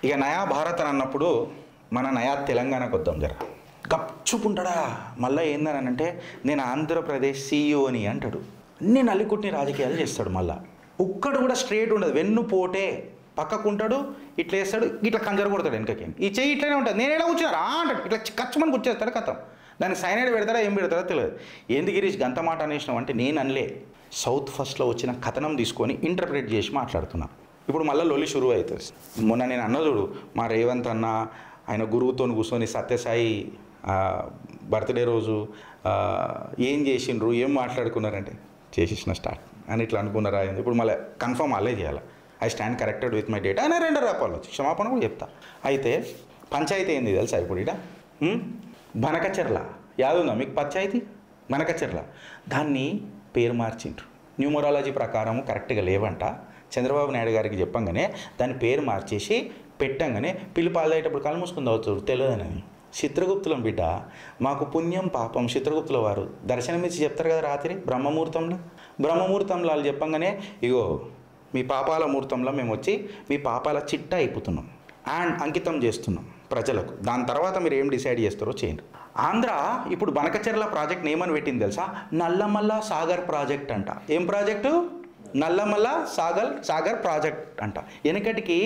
ఇక నయా భారత్ అని అన్నప్పుడు మన నయా తెలంగాణకు వద్దాం జర. గప్చుపుంటాడా మళ్ళీ ఏందని అంటే నేను ఆంధ్రప్రదేశ్ సీఈఓని అంటాడు. అన్ని నల్లికుట్టిన రాజకీయాలు చేస్తాడు. మళ్ళీ ఒక్కడు కూడా స్ట్రేట్ ఉండదు, వెన్ను పోటే పక్కకుంటాడు, ఇట్లా వేస్తాడు, ఇట్లా కంజర కొడతాడు వెనకకి. ఈ చెయ్యి ఇట్లనే ఉంటుంది, నేను ఎలా కూర్చున్నారా అంటాడు, ఇట్లా ఖర్చుమని కూర్చేస్తాడు. కథం దానికి సైనైడ్ పెడతారా ఏం పెడతారో తెలియదు. ఏంది గిరీష్ గంత మాట అనేసినావు అంటే నేను అనలే, సౌత్ ఫస్ట్లో వచ్చిన కథనం తీసుకొని ఇంటర్ప్రిట్ చేసి మాట్లాడుతున్నా. ఇప్పుడు మళ్ళీ లొల్లి షురువు అవుతుంది. మొన్న నేను అన్న చూడు, మా రేవంత్ అన్న ఆయన గురువుతో కూర్చొని సత్యసాయి బర్త్డే రోజు ఏం చేసిండ్రు ఏం మాట్లాడుకున్నారంటే చేసేసిన స్టార్ట్ అని ఇట్లా అనుకున్నారా. ఇప్పుడు మళ్ళీ కన్ఫర్మ్ అల్లే చేయాలి. I stand corrected with my data అని 2 రూపాయలు వచ్చి క్షమాపణ కూడా చెప్తా. అయితే పంచాయతీ ఏంది తెలుసా ఇప్పుడు ఇక్కడ బనకచెర్ల యాదుందా మీకు పంచాయతీ బనకచెర్ల, దాన్ని పేరు మార్చిండ్రు. న్యూమరాలజీ ప్రకారం కరెక్ట్గా లేవంట. చంద్రబాబు నాయుడు గారికి చెప్పంగానే దాని పేరు మార్చేసి పెట్టంగానే పిలుపాలేటప్పుడు కళ్ళు మూసుకుని అవుతాడు తెలియదని. చిత్రగుప్తులం బిడ్డ, మాకు పుణ్యం పాపం చిత్రగుప్తుల వారు దర్శనమిచ్చి చెప్తారు కదా రాత్రి బ్రహ్మముహూర్తంలో వాళ్ళు చెప్పంగానే ఇగో మీ పాపాల ముహూర్తంలో మేము వచ్చి మీ పాపాల చిట్టా అయిపోతున్నాం అండ్ అంకితం చేస్తున్నాం ప్రజలకు. దాని తర్వాత మీరు ఏం డిసైడ్ చేస్తారో చేయండి. ఆంధ్ర ఇప్పుడు బనకచెర్ల ప్రాజెక్ట్ ఏమని పెట్టింది తెలుసా, నల్లమల్ల సాగర్ ప్రాజెక్ట్ అంట. ఏం ప్రాజెక్టు? నల్లమల్ల సాగర్ ప్రాజెక్ట్ అంట. వెనకటికి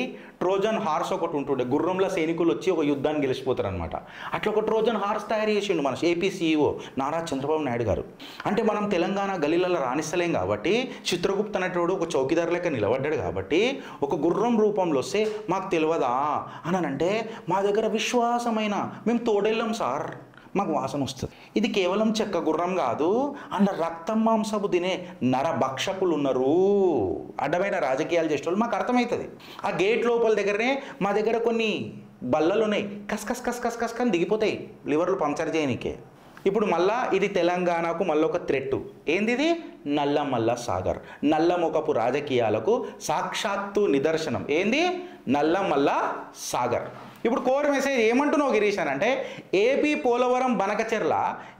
ట్రోజన్ హార్స్ ఒకటి ఉంటుండే, గుర్రంలో సైనికులు వచ్చి ఒక యుద్ధాన్ని గెలిచిపోతారు అనమాట. అట్లా ఒక ట్రోజన్ హార్స్ తయారు చేసిండు మన ఏపీ సీఈఓ నారా చంద్రబాబు నాయుడు గారు. అంటే మనం తెలంగాణ గలీలలో రాణిస్తలేం కాబట్టి చిత్రగుప్త అనేటోడు ఒక చౌకీదారు లెక్క నిలబడ్డాడు కాబట్టి ఒక గుర్రం రూపంలో వస్తే మాకు తెలియదా అని అంటే మా దగ్గర విశ్వాసమైన మేము తోడెళ్ళాం సార్, మాకు వాసన వస్తుంది. ఇది కేవలం చెక్క గుర్రం కాదు, అందులో రక్తం మాంసపు తినే నరభక్షకులు ఉన్నారు, అడ్డమైన రాజకీయాలు చేసేవాళ్ళు మాకు అర్థమవుతుంది. ఆ గేట్ లోపల దగ్గరనే మా దగ్గర కొన్ని బల్లలు ఉన్నాయి, కస్ అని దిగిపోతాయి లివర్లు పంక్చర్ చేయనికే. ఇప్పుడు మళ్ళా ఇది తెలంగాణకు మళ్ళీ ఒక థ్రెట్. ఏంది ఇది? నల్లమల్ల సాగర్, నల్లముఖపు రాజకీయాలకు సాక్షాత్తు నిదర్శనం. ఏంది? నల్లమల్ల సాగర్. ఇప్పుడు కోర్ మెసేజ్ ఏమంటున్నావు గిరీష్ అని అంటే ఏపీ పోలవరం బనకచెర్ల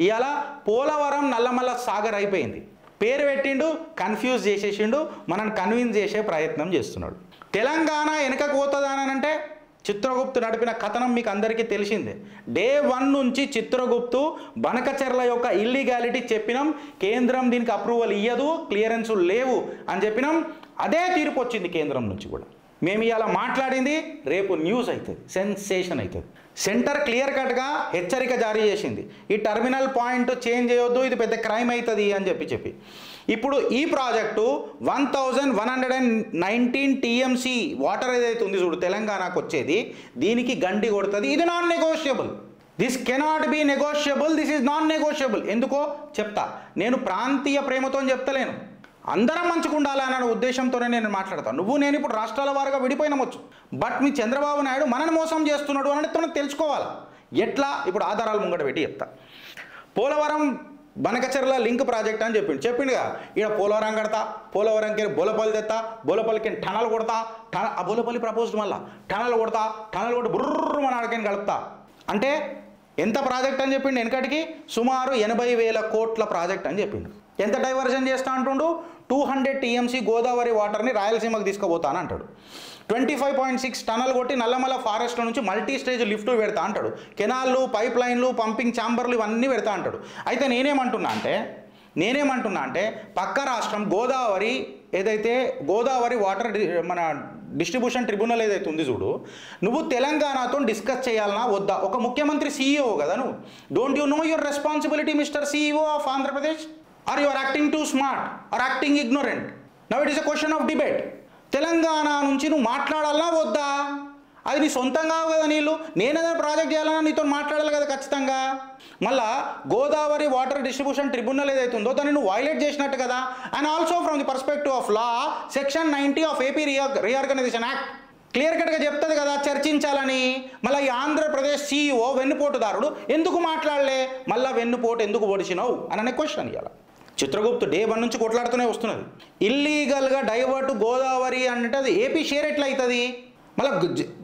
ఇవాళ పోలవరం నల్లమల్ల సాగర్ అయిపోయింది. పేరు పెట్టిండు, కన్ఫ్యూజ్ చేసేసిండు, మనల్ని కన్విన్స్ చేసే ప్రయత్నం చేస్తున్నాడు. తెలంగాణ వెనకకు పోతుందని అంటే చిత్రగుప్తు నడిపిన కథనం మీకు అందరికీ తెలిసిందే. డే 1 నుంచి చిత్రగుప్తు బనకచెర్ల యొక్క ఇల్లీగాలిటీ చెప్పినాం, కేంద్రం దీనికి అప్రూవల్ ఇయ్యదు, క్లియరెన్స్ లేవు అని చెప్పినాం. అదే తీర్పు వచ్చింది కేంద్రం నుంచి కూడా. మేము ఇవాళ మాట్లాడింది రేపు న్యూస్ అవుతుంది, సెన్సేషన్ అవుతుంది. సెంటర్ క్లియర్ కట్గా హెచ్చరిక జారీ చేసింది, ఈ టర్మినల్ పాయింట్ చేంజ్ చేయొద్దు, ఇది పెద్ద క్రైమ్ అవుతుంది అని చెప్పి ఇప్పుడు ఈ ప్రాజెక్టు 1119 టీఎంసీ వాటర్ ఏదైతే ఉంది చూడు తెలంగాణకు వచ్చేది, దీనికి గండి కొడుతుంది. ఇది non negotiable, this cannot be negotiable, this is non negotiable. ఎందుకో చెప్తా. నేను ప్రాంతీయ ప్రేమతో చెప్తలేను, అందరం మంచిగా ఉండాలన్న ఉద్దేశంతోనే నేను మాట్లాడతాను. నువ్వు నేను ఇప్పుడు రాష్ట్రాల వారుగా విడిపోయినవచ్చు, బట్ మీ చంద్రబాబు నాయుడు మనని మోసం చేస్తున్నాడు అనేది మనకు తెలుసుకోవాలి. ఎట్లా? ఇప్పుడు ఆధారాలు ముంగట పెట్టి చెప్తా. పోలవరం బనకచెర్ల లింక్ ప్రాజెక్ట్ అని చెప్పిండుగా, ఇక్కడ పోలవరం కడతా, పోలవరంకి బోలపల్లి తెస్తా, బోలపల్లికి టనల్ కొడతా, ఆ బోలపల్లి ప్రపోజ్డ్ మళ్ళా టనల్ కొడతా, టనల్ కొట్టి బుర్రు మన ఆడకని కలుపుతా అంటే ఎంత ప్రాజెక్ట్ అని చెప్పిండు? వెనకటికి సుమారు 80,000 కోట్ల ప్రాజెక్ట్ అని చెప్పిండు. ఎంత డైవర్జన్ చేస్తా అంటుండు? 200 టీఎంసీ గోదావరి వాటర్ని రాయలసీమకు తీసుకుపోతాను అంటాడు. 25.6 టనల్ కొట్టి నల్లమల్ల ఫారెస్ట్లో నుంచి మల్టీ స్టేజ్ లిఫ్ట్ పెడతా అంటాడు. కెనాల్లు, పైప్ లైన్లు, పంపింగ్ ఛాంబర్లు ఇవన్నీ పెడతా అంటాడు. అయితే నేనేమంటున్నా అంటే పక్క రాష్ట్రం గోదావరి ఏదైతే గోదావరి వాటర్ మన డిస్ట్రిబ్యూషన్ ట్రిబ్యునల్ ఏదైతే ఉంది చూడు, నువ్వు తెలంగాణతో డిస్కస్ చేయాలన్నా వద్దా? ఒక ముఖ్యమంత్రి సీఈఓ కదా నువ్వు. Don't you know your responsibility mister CEO of Andhra Pradesh? Are you are acting too smart or acting ignorant? Now it is a question of debate. Telangana నుంచి నువ్వు మాట్లాడాలన్నా వద్దా? అది నీ సొంతంగా కదా నీళ్ళు. నేనేదైనా ప్రాజెక్ట్ చేయాలన్నా నీతో మాట్లాడాలి కదా ఖచ్చితంగా. మళ్ళా గోదావరి వాటర్ డిస్ట్రిబ్యూషన్ ట్రిబ్యునల్ ఏదైతే ఉందో దాన్ని నువ్వు వైలేట్ చేసినట్టు కదా. And also from the perspective of law, section 90 of AP reorganisation act clear కట్గా చెప్తుంది కదా చర్చించాలని. మళ్ళీ ఈ ఆంధ్రప్రదేశ్ సీఈఓ వెన్నుపోటుదారుడు ఎందుకు మాట్లాడలే, మళ్ళీ వెన్నుపోటు ఎందుకు ఓడిచినావు అనే క్వశ్చన్ ఇవ్వాలి. చిత్రగుప్తు డే 1 నుంచి కొట్లాడుతూనే వస్తున్నది. ఇల్లీగల్గా డైవర్ట్ గోదావరి అంటే అది ఏపీ షేర్ ఎట్లా అవుతుంది? మళ్ళీ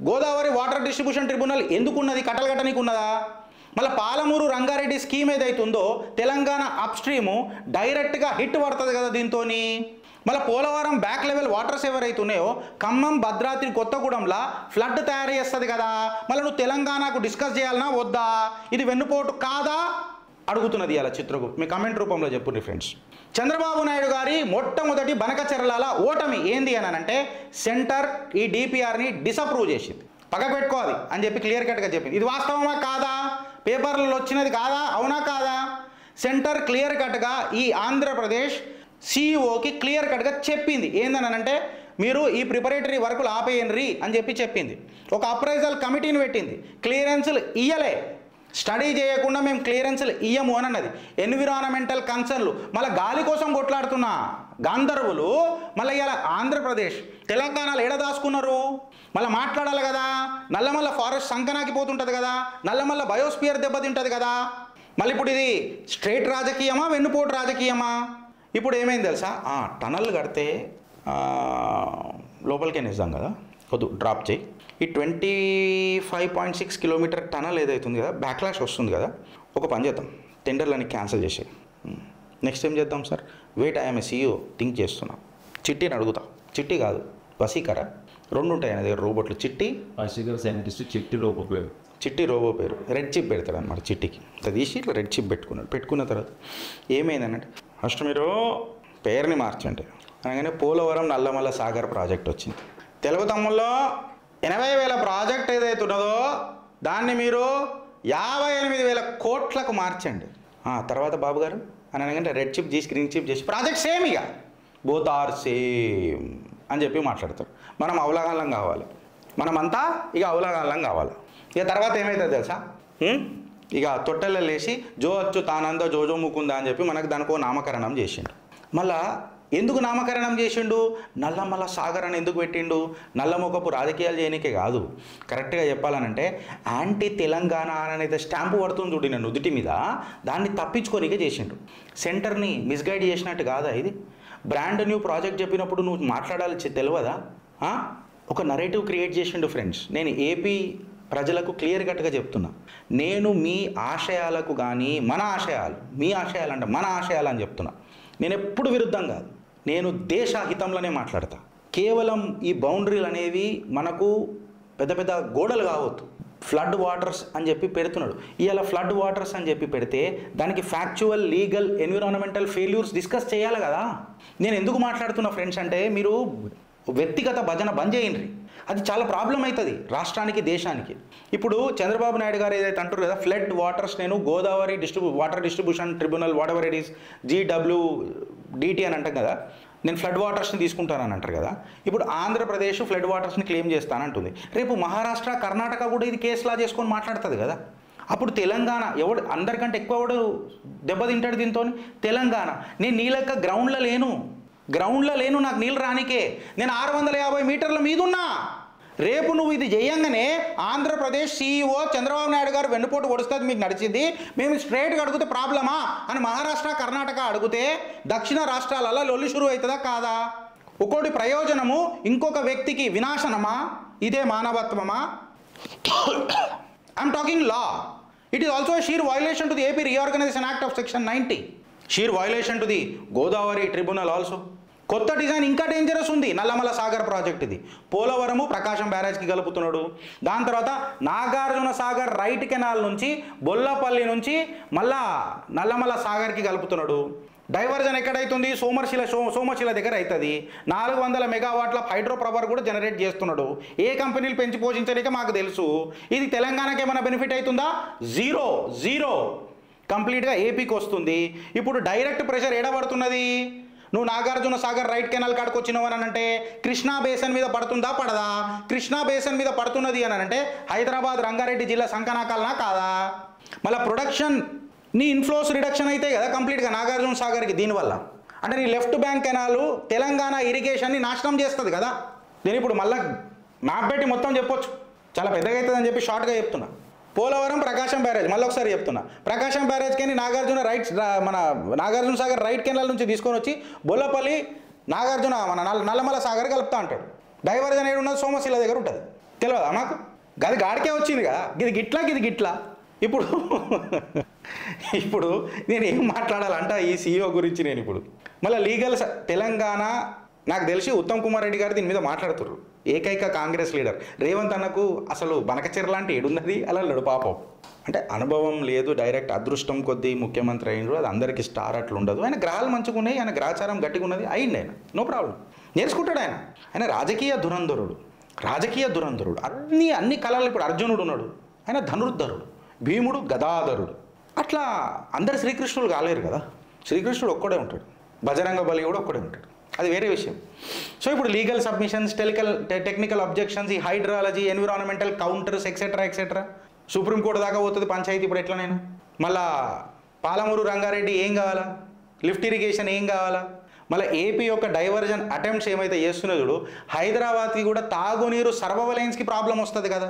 గోదావరి వాటర్ డిస్ట్రిబ్యూషన్ ట్రిబ్యునల్ ఎందుకున్నది? కట్టలు కట్టనీకి ఉన్నదా? మళ్ళీ పాలమూరు రంగారెడ్డి స్కీమ్ ఏదైతే ఉందో తెలంగాణ అప్ స్ట్రీము డైరెక్ట్గా హిట్ పడుతుంది కదా దీంతో. మళ్ళీ పోలవరం బ్యాక్ లెవెల్ వాటర్స్ ఎవరైతే ఉన్నాయో ఖమ్మం, భద్రాద్రి, కొత్తగూడెంలా ఫ్లడ్ తయారు చేస్తుంది కదా, మళ్ళీ నువ్వు తెలంగాణకు డిస్కస్ చేయాలన్నా వద్దా? ఇది వెన్నుపోటు కాదా అడుగుతున్నది అలా చిత్రకు. మీ కమెంట్ రూపంలో చెప్పుండి ఫ్రెండ్స్. చంద్రబాబు నాయుడు గారి మొట్టమొదటి బనకచెర్ల ఓటమి ఏంది అని అంటే సెంటర్ ఈ డిపిఆర్ని డిసప్రూవ్ చేసింది. పక్క పెట్టుకోవాలి అని చెప్పి క్లియర్ కట్గా చెప్పింది. ఇది వాస్తవమా కాదా? పేపర్లలో వచ్చినది కాదా? అవునా కాదా? సెంటర్ క్లియర్ కట్గా ఈ ఆంధ్రప్రదేశ్ సిఇఓకి క్లియర్ కట్గా చెప్పింది ఏందని అంటే మీరు ఈ ప్రిపరేటరీ వర్కులు ఆపేయండి అని చెప్పి చెప్పింది. ఒక అప్రైజల్ కమిటీని పెట్టింది. క్లియరెన్సులు ఇయ్యలే, స్టడీ చేయకుండా మేము క్లియరెన్సులు ఇయ్యము అని అన్నది. ఎన్విరాన్మెంటల్ కన్సర్న్లు మళ్ళీ గాలి కోసం కొట్లాడుతున్న గాంధర్వులు మళ్ళీ ఇలా ఆంధ్రప్రదేశ్ తెలంగాణలో ఎడ దాచుకున్నారు? మళ్ళీ మాట్లాడాలి కదా. నల్లమల్ల ఫారెస్ట్ సంకనాకిపోతుంటుంది కదా, నల్లమల్ల బయోస్పియర్ దెబ్బతింటుంది కదా. మళ్ళీ ఇప్పుడు ఇది స్ట్రైట్ రాజకీయమా, వెన్నుపోటు రాజకీయమా? ఇప్పుడు ఏమైంది తెలుసా, టనల్ కడితే లోపలికే నిజాం కదా, వద్దు డ్రాప్ చేయి. ఈ 25.6 కిలోమీటర్ టనల్ ఏదైతుంది కదా, బ్యాక్లాష్ వస్తుంది కదా, ఒక పని చేద్దాం, టెండర్లని క్యాన్సిల్ చేసేయి. నెక్స్ట్ ఏం చేద్దాం sir? Wait, I'm CEO think చేస్తున్నా. చిట్టిని అడుగుతా. చిట్టి కాదు, వసీకరా, రెండు ఉంటాయి ఆయన దగ్గర రోబోట్లు. చిట్టి వసీకర సైంటిస్ట్, చిట్టి రోబో పేరు. చిట్టి రోబో పేరు. రెడ్ చిప్ పెడతాడు అనమాట చిట్టికి. తీసి ఇట్లా రెడ్ చిప్ పెట్టుకున్నాడు. పెట్టుకున్న తర్వాత ఏమైందనంటే ఫస్ట్ మీరు పేరుని మార్చండి అనగానే పోలవరం నల్లమల్ల సాగర్ ప్రాజెక్ట్ వచ్చింది. తెలుగు తమ్ముల్లో 80,000 ప్రాజెక్ట్ ఏదైతే ఉన్నదో దాన్ని మీరు 58,000 కోట్లకు మార్చండి. తర్వాత బాబు గారు అని అనగానే రెడ్ చిప్ చేసి గ్రీన్ చిప్ చేసి ప్రాజెక్ట్ సేమ్, ఇక బోత్ ఆర్ సేమ్ అని చెప్పి మాట్లాడతారు. మనం అవగాహనం కావాలి, మనమంతా ఇక అవగాహనం కావాలి. ఇక తర్వాత ఏమవుతుంది తెలుసా, ఇక తొట్టెల్లో లేచి జో వచ్చు తానందో జోజో ముకుందా అని చెప్పి మనకు దానికో నామకరణం చేసిండు. మళ్ళా ఎందుకు నామకరణం చేసిండు? నల్లమల్ల సాగర్ అని ఎందుకు పెట్టిండు? నల్లమొకపు రాజకీయాలు చేయనికే కాదు, కరెక్ట్గా చెప్పాలనంటే యాంటీ తెలంగాణ అనేది స్టాంపు పడుతుంది చూడు నేను నుదుటి మీద, దాన్ని తప్పించుకోనికే చేసిండు. సెంటర్ని మిస్గైడ్ చేసినట్టు కాదా ఇది? బ్రాండ్ న్యూ ప్రాజెక్ట్ చెప్పినప్పుడు నువ్వు మాట్లాడాలి తెలియదా? ఒక నరేటివ్ క్రియేట్ చేసిండు ఫ్రెండ్స్. నేను ఏపీ ప్రజలకు క్లియర్ కట్గా చెప్తున్నా, నేను మీ ఆశయాలకు కానీ మన ఆశయాలు, మీ ఆశయాలు అంటే మన ఆశయాలు అని చెప్తున్నా. నేను ఎప్పుడు విరుద్ధం కాదు, నేను దేశ హితంలోనే మాట్లాడతా. కేవలం ఈ బౌండరీలు అనేవి మనకు పెద్ద పెద్ద గోడలు కావద్దు. ఫ్లడ్ వాటర్స్ అని చెప్పి పెడుతున్నాడు. ఇవాళ ఫ్లడ్ వాటర్స్ అని చెప్పి పెడితే దానికి factual, legal, environmental failures discuss చేయాలి కదా. నేను ఎందుకు మాట్లాడుతున్నా ఫ్రెండ్స్ అంటే మీరు వ్యక్తిగత భజన బంద్ చేయండి. అది చాలా ప్రాబ్లం అవుతుంది రాష్ట్రానికి, దేశానికి. ఇప్పుడు చంద్రబాబు నాయుడు గారు ఏదైతే అంటారు కదా, ఫ్లడ్ వాటర్స్ నేను Godavari water distribution tribunal what ever it is GWDT అని అంటాం కదా, నేను ఫ్లడ్ వాటర్స్ని తీసుకుంటానని అంటారు కదా. ఇప్పుడు ఆంధ్రప్రదేశ్ ఫ్లడ్ వాటర్స్ని క్లెయిమ్ చేస్తానంటుంది. రేపు మహారాష్ట్ర, కర్ణాటక కూడా ఇది కేసులా చేసుకొని మాట్లాడుతుంది కదా. అప్పుడు తెలంగాణ అందరికంటే ఎక్కువ ఎవడు దెబ్బతింటాడు దీంతో? తెలంగాణ. నేను నీ లెక్క గ్రౌండ్లో లేను, నాకు నీళ్ళు రానికే. నేను 650 మీటర్ల మీదున్నా. రేపు నువ్వు ఇది చేయంగానే ఆంధ్రప్రదేశ్ CEO చంద్రబాబు నాయుడు గారు వెన్నుపోటు పొడుస్తుంది, మీకు నడిచింది, మేము స్ట్రైట్గా అడిగితే ప్రాబ్లమా అని మహారాష్ట్ర, కర్ణాటక అడిగితే దక్షిణ రాష్ట్రాలలో లొల్లి షురు అవుతుందా కాదా? ఒకటి ప్రయోజనము, ఇంకొక వ్యక్తికి వినాశనమా? ఇదే మానవత్వమా? I'm talking law. It is also sheer violation to the AP Reorganization Act of Section 90. Sheer violation to the Godavari tribunal also. కొత్త డిజైన్ ఇంకా డేంజరస్ ఉంది. నల్లమల్ల సాగర్ ప్రాజెక్ట్ ఇది పోలవరము ప్రకాశం బ్యారేజ్కి కలుపుతున్నాడు. దాని తర్వాత నాగార్జున సాగర్ రైట్ కెనాల్ నుంచి బొల్లపల్లి నుంచి మళ్ళా నల్లమల్ల సాగర్కి కలుపుతున్నాడు. డైవర్జన్ ఎక్కడైతుంది? సోమశిల దగ్గర అవుతుంది. 400 మెగావాట్ల హైడ్రో పవర్ కూడా జనరేట్ చేస్తున్నాడు. ఏ కంపెనీలు పెంచి పోషించలేక మాకు తెలుసు. ఇది తెలంగాణకి ఏమైనా బెనిఫిట్ అవుతుందా? జీరో. కంప్లీట్గా ఏపీకి వస్తుంది. ఇప్పుడు డైరెక్ట్ ప్రెషర్ ఎడబడుతున్నది. నువ్వు నాగార్జున సాగర్ రైట్ కెనాల్ కాడికి వచ్చినావు అని అంటే కృష్ణా బేసన్ మీద పడుతుందా పడదా? కృష్ణా బేసన్ మీద పడుతున్నది అని అంటే హైదరాబాద్, రంగారెడ్డి జిల్లా సంకనాకాలనా కాదా? మళ్ళీ ప్రొడక్షన్ నీ ఇన్ఫ్లోస్ రిడక్షన్ అయితే కదా కంప్లీట్గా నాగార్జున సాగర్కి. దీనివల్ల అంటే నీ లెఫ్ట్ బ్యాంక్ కెనాలు తెలంగాణ ఇరిగేషన్ని నాశనం చేస్తుంది కదా. నేను ఇప్పుడు మళ్ళీ మ్యాప్ పెట్టి మొత్తం చెప్పొచ్చు, చాలా పెద్దగా అవుతుందని చెప్పి షార్ట్గా చెప్తున్నా. పోలవరం ప్రకాశం బ్యారేజ్, మళ్ళీ ఒకసారి చెప్తున్నా, ప్రకాశం బ్యారేజ్కి మన నాగార్జున సాగర్ రైట్ కెనాల్ నుంచి తీసుకొని వచ్చి బొల్లపల్లి మన నల్లమల్ల సాగర్ కలుపుతా అంటాడు. డైవర్జన్ ఏడు ఉన్నది సోమశిల దగ్గర ఉంటుంది. తెలియదా మాకు? గది గాడికే వచ్చింది కదా, ఇది గిట్లా. ఇప్పుడు నేను ఏం మాట్లాడాలంట ఈ CEO గురించి నేను ఇప్పుడు మళ్ళీ తెలంగాణ నాకు తెలిసి ఉత్తమ్ కుమార్ రెడ్డి గారు దీని మీద మాట్లాడుతున్నారు. ఏకైక కాంగ్రెస్ లీడర్ రేవంత్ అన్నకు అసలు బనకచెర లాంటి ఏడున్నది అలా లేడు పాపం. అంటే అనుభవం లేదు, డైరెక్ట్ అదృష్టం కొద్దీ ముఖ్యమంత్రి అయినరు, అది అందరికీ స్టార్ అట్లా ఉండదు. ఆయన గ్రహాలు మంచిగా ఉన్నాయి, ఆయన గ్రహచారం గట్టిగా ఉన్నది, అయింది ఆయన, నో ప్రాబ్లం, నేర్చుకుంటాడు ఆయన రాజకీయ దురంధరుడు. అన్ని కళలు. ఇప్పుడు అర్జునుడు ఉన్నాడు, ఆయన ధనుర్ధరుడు, భీముడు గదాధరుడు. అట్లా అందరు శ్రీకృష్ణుడు కాలేరు కదా, శ్రీకృష్ణుడు ఒక్కడే ఉంటాడు, బజరంగ బలి కూడా ఒక్కడే ఉంటాడు, అది వేరే విషయం. సో ఇప్పుడు లీగల్ సబ్మిషన్స్, టెక్నికల్ అబ్జెక్షన్స్, ఈ hydrology, environmental counters etcetera supreme court దాకా పోతుంది పంచాయతీ. ఇప్పుడు ఎట్లనైనా మళ్ళా పాలమూరు రంగారెడ్డి ఏం కావాలా, లిఫ్ట్ ఇరిగేషన్ ఏం కావాలా, మళ్ళీ ఏపీ యొక్క డైవర్జన్ అటెంప్ట్స్ ఏమైతే చేస్తున్నదో చూడు, హైదరాబాద్కి కూడా తాగునీరు సర్వవలెన్స్కి ప్రాబ్లం వస్తుంది కదా.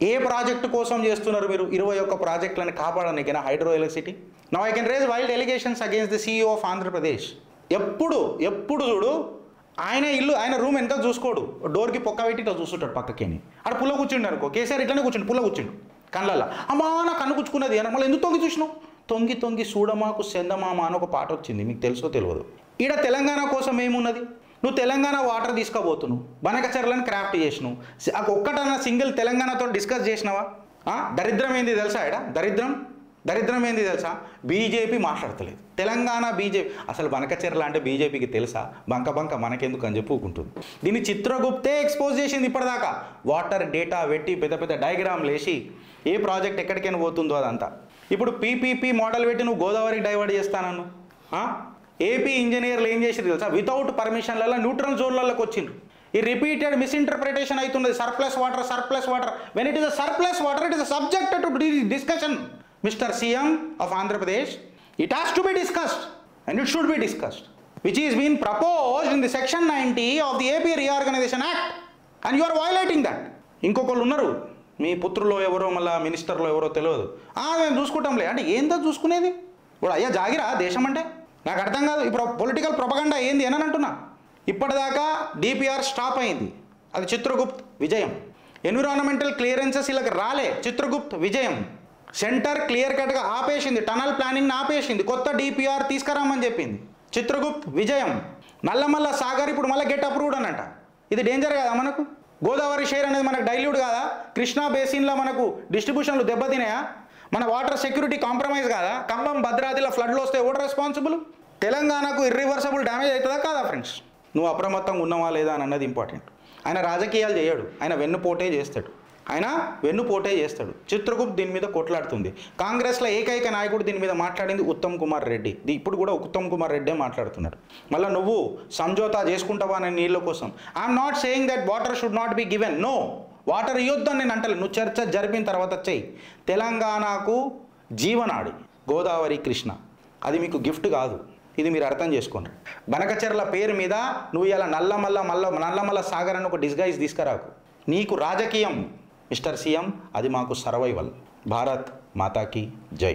ఏ ప్రాజెక్టు కోసం చేస్తున్నారు మీరు? 21 ప్రాజెక్టులను కాపాడడానికైనా hydro electricity. Now I can raise wild allegations against the CEO of Andhra Pradesh. ఎప్పుడు చూడు ఆయన రూమ్ ఎంత చూసుకోడు, డోర్కి పొక్క పెట్టి ఇట్లా చూస్తుంటాడు పక్కకేని. అక్కడ పుల్ల కూర్చుండు అనుకో, కేసీఆర్ ఇట్లనే కూర్చుండు, పుల్ల కూర్చుండు కళ్ళల్లో. అమ్మా నా కన్ను కూర్చుకున్నది అని. మళ్ళీ ఎందుకు తొంగి చూసినావు? తొంగి చూడమాకు సెందమామ అని ఒక పాట వచ్చింది, మీకు తెలుసో తెలియదు. ఈడ తెలంగాణ కోసం ఏమున్నది? నువ్వు తెలంగాణ వాటర్ తీసుకోబోతున్నావు, బనకచెరలను క్రాఫ్ట్ చేసినావు, ఒక్కటన్నా సింగిల్ తెలంగాణతో డిస్కస్ చేసినావా? దరిద్రం ఏంది తెలుసా? దరిద్రం ఏంది తెలుసా? బీజేపీ మాట్లాడతలేదు, తెలంగాణ బీజేపీ. అసలు బనకచెర్ల అంటే బీజేపీకి తెలుసా? బంక మనకెందుకు అని చెప్పుకుంటుంది. దీన్ని చిత్రగుప్తే ఎక్స్పోజ్ చేసింది ఇప్పటిదాకా. వాటర్ డేటా పెట్టి పెద్ద డయాగ్రామ్లు వేసి ఏ ప్రాజెక్ట్ ఎక్కడికైనా పోతుందో అదంతా. ఇప్పుడు PPP మోడల్ పెట్టి నువ్వు గోదావరికి డైవర్ట్ చేస్తానన్ను. ఏపీ ఇంజనీర్లు ఏం చేసారు తెలుసా? వితౌట్ పర్మిషన్లలో న్యూట్రల్ జోన్లలోకి వచ్చిండ్రు. ఈ రిపీటెడ్ మిస్ఇంటర్ప్రిటేషన్ అవుతున్నది. Surplus water. When it is a surplus water, it is a subject to discussion. Mr. CM of Andhra Pradesh, it has to be discussed and it should be discussed, which is being proposed in the section 90 of the AP Reorganization Act, and you are violating that. ఇంకొకళ్ళు ఉన్నారు, మీ పుత్రులో ఎవరో మళ్ళీ మినిస్టర్లో ఎవరో తెలియదు, మేము చూసుకుంటాంలే అంటే ఏందో చూసుకునేది. ఇప్పుడు అయ్యా జాగిరా దేశం అంటే నాకు అర్థం కాదు. ఇప్పుడు పొలిటికల్ ప్రొపగండా ఏంది అని అంటున్నా. ఇప్పటిదాకా DPR స్టాప్ అయింది, అది చిత్రగుప్త్ విజయం. ఎన్విరాన్మెంటల్ క్లియరెన్సెస్ వీళ్ళకి రాలే, చిత్రగుప్త్ విజయం. సెంటర్ క్లియర్ కట్గా ఆపేసింది, టనల్ ప్లానింగ్ని ఆపేసింది, కొత్త DPR తీసుకురామని చెప్పింది, చిత్రగుప్త్ విజయం. నల్లమల్ల సాగర్ ఇప్పుడు మళ్ళీ గెట్ అప్రూవ్డ్ అనంట. ఇది డేంజర్ కదా మనకు? గోదావరి షేర్ అనేది మనకు డైల్యూట్ కాదా? కృష్ణా బేసిన్లో మనకు డిస్ట్రిబ్యూషన్లు దెబ్బతినాయా? మన వాటర్ సెక్యూరిటీ కాంప్రమైజ్ కాదా? ఖమ్మం భద్రాద్రిలో ఫ్లడ్లు వస్తే ఎవరు రెస్పాన్సిబుల్? తెలంగాణకు ఇర్రివర్సబుల్ డ్యామేజ్ అవుతుందా కాదా ఫ్రెండ్స్? నువ్వు అప్రమత్తంగా ఉన్నావా లేదా అని అన్నది ఇంపార్టెంట్. ఆయన రాజకీయాలు చేయడు, ఆయన వెన్నుపోటే చేస్తాడు. చిత్రగుప్త్ దీని మీద కొట్లాడుతుంది. కాంగ్రెస్లో ఏకైక నాయకుడు దీని మీద మాట్లాడింది ఉత్తమ్ కుమార్ రెడ్డి. ఇప్పుడు కూడా ఉత్తమ్ కుమార్ రెడ్డే మాట్లాడుతున్నాడు. మళ్ళీ నువ్వు సంజోతా చేసుకుంటావా అనే నీళ్ళ కోసం. I'm not saying that water should not be given, no, water ఇవ్వద్దని నేను అంటలేదు. నువ్వు చర్చ జరిపిన తర్వాత చెయ్యి. తెలంగాణకు జీవనాడి గోదావరి కృష్ణ, అది మీకు గిఫ్ట్ కాదు, ఇది మీరు అర్థం చేసుకోండి. బనకచెర్ల పేరు మీద నువ్వు ఇలా నల్లమల్ల సాగర్ అని ఒక డిస్గైజ్ తీసుకురాకు. నీకు రాజకీయం మిస్టర్ CM, అది మాకు సర్వైవల్. భారత్ మాతాకి జై.